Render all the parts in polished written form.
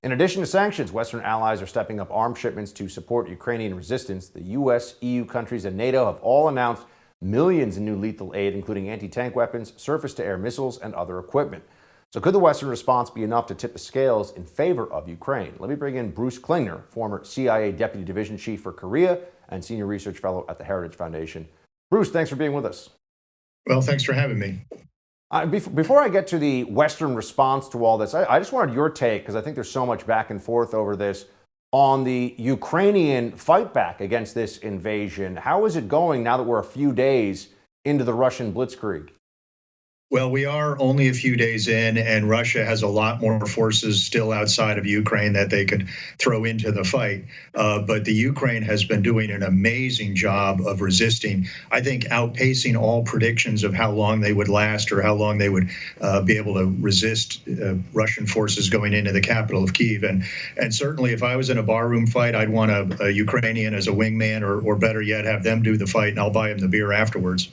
In addition to sanctions, Western allies are stepping up arms shipments to support Ukrainian resistance. The U.S., EU countries, and NATO have all announced millions in new lethal aid, including anti-tank weapons, surface-to-air missiles, and other equipment. So could the Western response be enough to tip the scales in favor of Ukraine? Let me bring in Bruce Klingner, former CIA Deputy Division Chief for Korea and Senior Research Fellow at the Heritage Foundation. Bruce, thanks for being with us. Well, thanks for having me. Before I get to the Western response to all this, I just wanted your take, because I think there's so much back and forth over this, on the Ukrainian fight back against this invasion. How is it going now that we're a few days into the Russian blitzkrieg? Well, we are only a few days in, and Russia has a lot more forces still outside of Ukraine that they could throw into the fight. But the Ukraine has been doing an amazing job of resisting, I think outpacing all predictions of how long they would last or how long they would be able to resist Russian forces going into the capital of Kyiv. And certainly if I was in a barroom fight, I'd want a Ukrainian as a wingman, or better yet, have them do the fight, and I'll buy them the beer afterwards.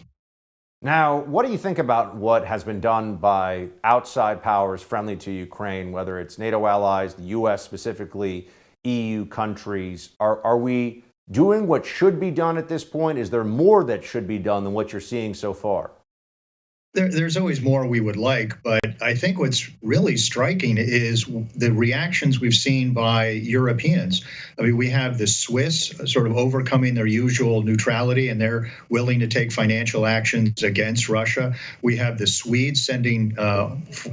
Now, what do you think about what has been done by outside powers friendly to Ukraine, whether it's NATO allies, the U.S. specifically, EU countries? Are we doing what should be done at this point? Is there more that should be done than what you're seeing so far? There's always more we would like, but I think what's really striking is the reactions we've seen by Europeans. I mean, we have the Swiss sort of overcoming their usual neutrality, and they're willing to take financial actions against Russia. We have the Swedes sending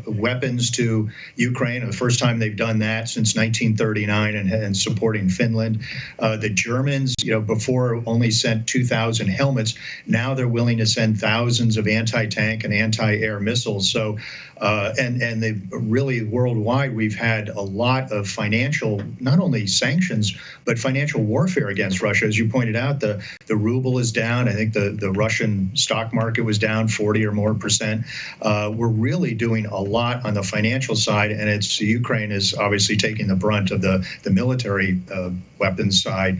weapons to Ukraine, the first time they've done that since 1939, and supporting Finland. The Germans, before only sent 2,000 helmets. Now they're willing to send thousands of anti-tank and anti-air missiles. So, and they really worldwide, we've had a lot of financial, not only sanctions, but financial warfare against Russia. As you pointed out, the ruble is down. I think the Russian stock market was down 40 or more percent. We're really doing a lot on the financial side, and Ukraine is obviously taking the brunt of the military weapons side.